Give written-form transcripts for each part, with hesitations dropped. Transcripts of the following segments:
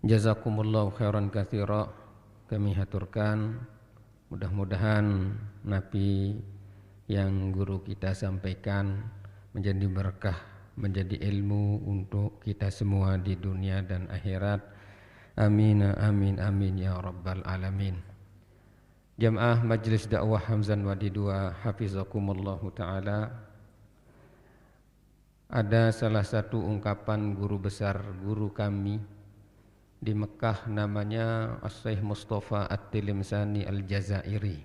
Jazakumullahu khairan katsira. Kami haturkan, mudah-mudahan napi yang guru kita sampaikan menjadi berkah, menjadi ilmu untuk kita semua di dunia dan akhirat. Amin amin amin ya rabbal alamin. Jamaah Majelis Dakwah Hamzan Wadi 2 hafizakumullahu taala. Ada salah satu ungkapan guru besar, guru kami di Mekah, namanya As-Syaikh Mustafa At-Tilimsani Al-Jazairi,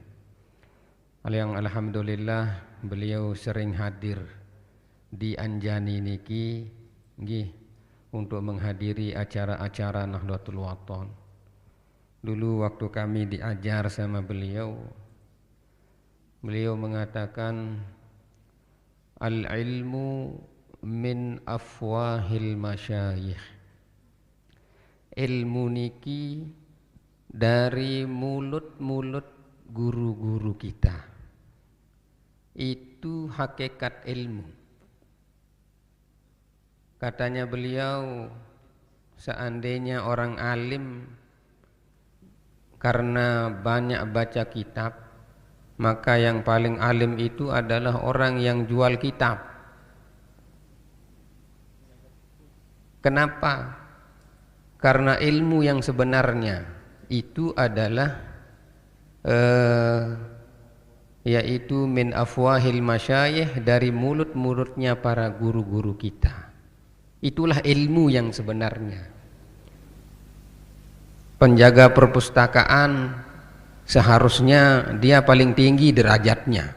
yang alhamdulillah beliau sering hadir di Anjani niki nggih untuk menghadiri acara-acara Nahdlatul Wathon. Dulu waktu kami diajar sama beliau mengatakan al-ilmu min afwahil masyayikh. Ilmu niki dari mulut-mulut guru-guru kita. Itu hakikat ilmu. Katanya beliau, seandainya orang alim karena banyak baca kitab, maka yang paling alim itu adalah orang yang jual kitab. Kenapa? Karena ilmu yang sebenarnya itu adalah yaitu min afwahil masyayikh, dari mulut-mulutnya para guru-guru kita. Itulah ilmu yang sebenarnya. Penjaga perpustakaan seharusnya dia paling tinggi derajatnya.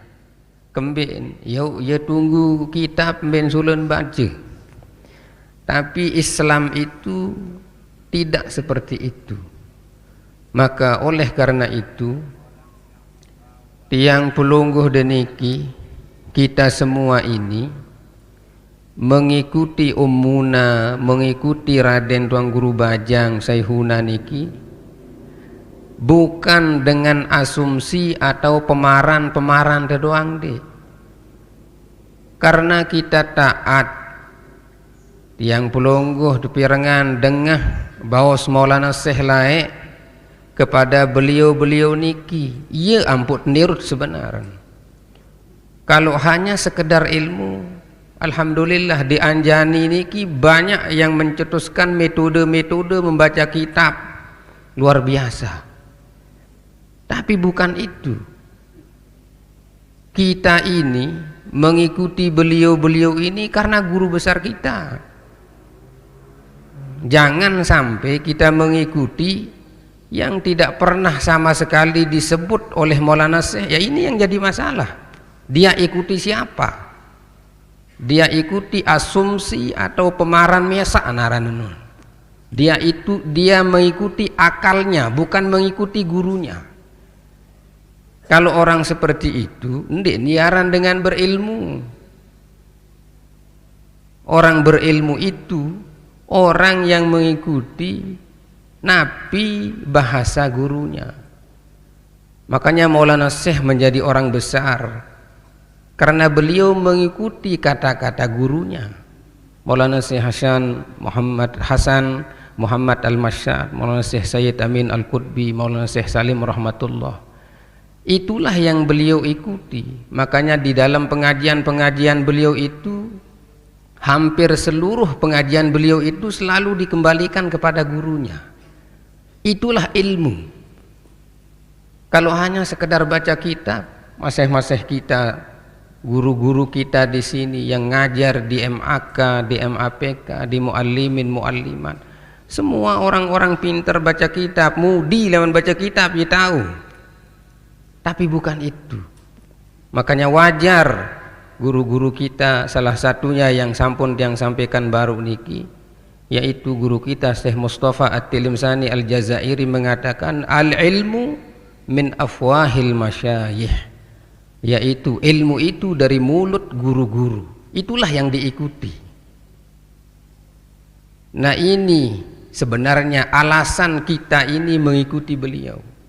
Kemben ya tunggu kitab ben sulun baca. Tapi Islam itu tidak seperti itu. Maka oleh karena itu, tiang pelungguh deniki, kita semua ini mengikuti ummuna, mengikuti Raden Tuang Guru Bajang Saihuna niki bukan dengan asumsi atau pemaran doang deh. Karena kita taat tiang pelungguh di pirengan dengah bawas Maulana Syekh Laik kepada beliau-beliau niki, ia amput nirut sebenarnya. Kalau hanya sekedar ilmu, alhamdulillah di Anjani niki banyak yang mencetuskan metode-metode membaca kitab luar biasa. Tapi bukan itu. Kita ini mengikuti beliau-beliau ini karena guru besar kita. Jangan sampai kita mengikuti yang tidak pernah sama sekali disebut oleh Maulana Syekh. Ya ini yang jadi masalah. Dia ikuti siapa? Dia ikuti asumsi atau pemaran mesa naranun. Dia mengikuti akalnya, bukan mengikuti gurunya. Kalau orang seperti itu, ndik niaran dengan berilmu. Orang berilmu itu orang yang mengikuti nabi bahasa gurunya. Makanya Maulana Syekh menjadi orang besar karena beliau mengikuti kata-kata gurunya. Maulana Syekh Hasan Muhammad Al-Masyad, Maulana Syekh Sayyid Amin Al-Qutbi, Maulana Syekh Salim rahmatullah. Itulah yang beliau ikuti. Makanya di dalam pengajian-pengajian beliau itu, hampir seluruh pengajian beliau itu selalu dikembalikan kepada gurunya. Itulah ilmu. Kalau hanya sekedar baca kitab, masih kita, guru-guru kita di sini yang ngajar di MAK, di MAPK, di muallimin, muallimat, semua orang-orang pintar baca kitab, mudi lawan baca kitab, ya tahu. Tapi bukan itu. Makanya wajar guru-guru kita, salah satunya yang sampun yang sampaikan baru niki, yaitu guru kita Syekh Mustafa At-Tilimsani Al-Jazairi mengatakan al-ilmu min afwahil masyayikh, yaitu ilmu itu dari mulut guru-guru. Itulah yang diikuti. Nah ini sebenarnya alasan kita ini mengikuti beliau.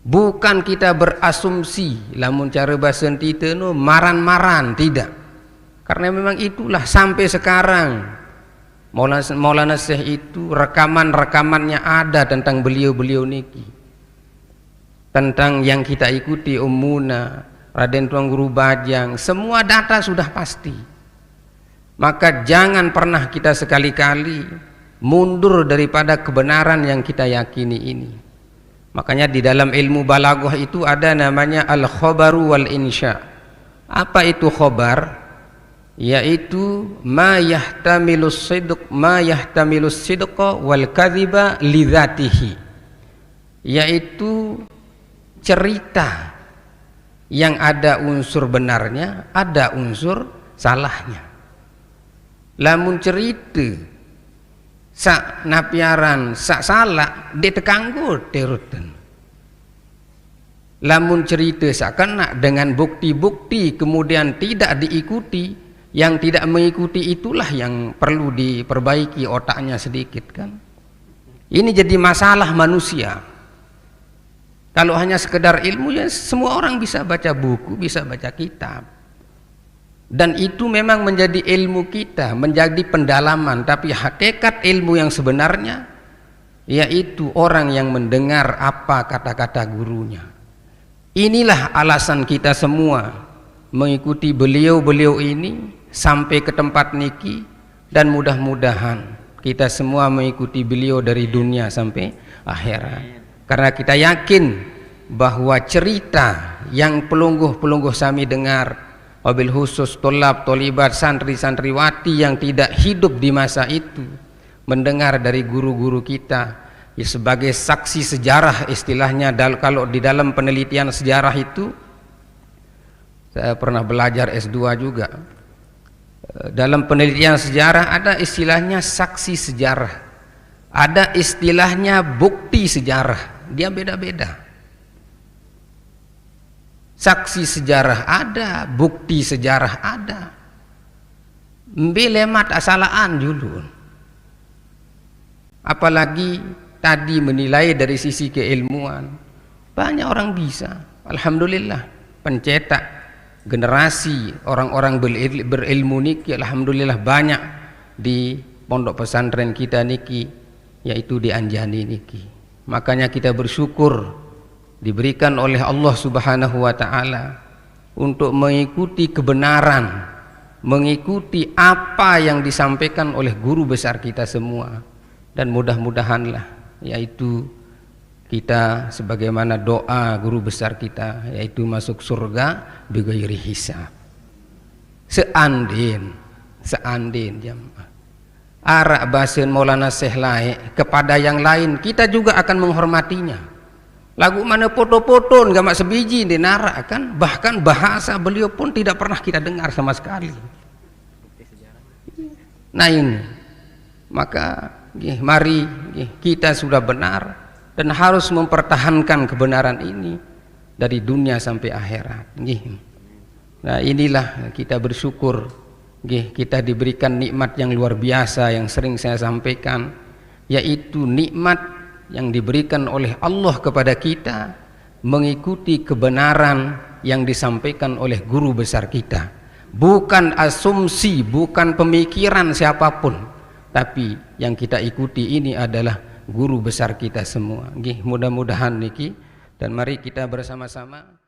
Bukan kita berasumsi lamun cara bahasa kita maran-maran, tidak. Karena memang itulah sampai sekarang Maulana Syekh itu rekaman-rekamannya ada tentang beliau-beliau niki, tentang yang kita ikuti Ummuna, Raden Tuan Guru Bajang, semua data sudah pasti. Maka jangan pernah kita sekali-kali mundur daripada kebenaran yang kita yakini ini. Makanya di dalam ilmu balaghah itu ada namanya al-khabaru wal insya. Apa itu khabar? Yaitu ma yahtamilus sidqa wal kadhiba li dzatihi, yaitu cerita yang ada unsur benarnya, ada unsur salahnya. Lamun cerita sak napiaran sak salah ditekanggo terutan. Lamun cerita sak kena dengan bukti-bukti kemudian tidak diikuti, yang tidak mengikuti itulah yang perlu diperbaiki otaknya sedikit kan. Ini jadi masalah manusia. Kalau hanya sekedar ilmu, ya semua orang bisa baca buku, bisa baca kitab, dan itu memang menjadi ilmu kita, menjadi pendalaman. Tapi hakikat ilmu yang sebenarnya yaitu orang yang mendengar apa kata-kata gurunya. Inilah alasan kita semua mengikuti beliau-beliau ini sampai ke tempat niki, dan mudah-mudahan kita semua mengikuti beliau dari dunia sampai akhirat. Karena kita yakin bahwa cerita yang pelungguh-pelungguh sami dengar, wabil khusus tolab, tolibat, santri-santriwati yang tidak hidup di masa itu, mendengar dari guru-guru kita, ya sebagai saksi sejarah istilahnya. Kalau di dalam penelitian sejarah itu, saya pernah belajar S2 juga. Dalam penelitian sejarah ada istilahnya saksi sejarah, ada istilahnya bukti sejarah. Dia beda-beda. Saksi sejarah ada, bukti sejarah ada. Mbelemat asalaan dulu. Apalagi tadi menilai dari sisi keilmuan, banyak orang bisa. Alhamdulillah, pencetak generasi orang-orang berilmu niki alhamdulillah banyak di pondok pesantren kita niki, yaitu di Anjani niki. Makanya kita bersyukur diberikan oleh Allah Subhanahu wa taala untuk mengikuti kebenaran, mengikuti apa yang disampaikan oleh guru besar kita semua. Dan mudah-mudahanlah yaitu kita sebagaimana doa guru besar kita, yaitu masuk surga bighairi hisab. Seandin jamaah arak basen Maulana Syekh lain kepada yang lain, kita juga akan menghormatinya. Lagu mana foto-foto enggak mak sebiji di narak kan, bahkan bahasa beliau pun tidak pernah kita dengar sama sekali. Nah ini, maka mari kita sudah benar dan harus mempertahankan kebenaran ini dari dunia sampai akhirat. Nah inilah kita bersyukur, kita diberikan nikmat yang luar biasa yang sering saya sampaikan, yaitu nikmat yang diberikan oleh Allah kepada kita mengikuti kebenaran yang disampaikan oleh guru besar kita. Bukan asumsi, bukan pemikiran siapapun, tapi yang kita ikuti ini adalah guru besar kita semua. Mudah-mudahan niki, dan mari kita bersama-sama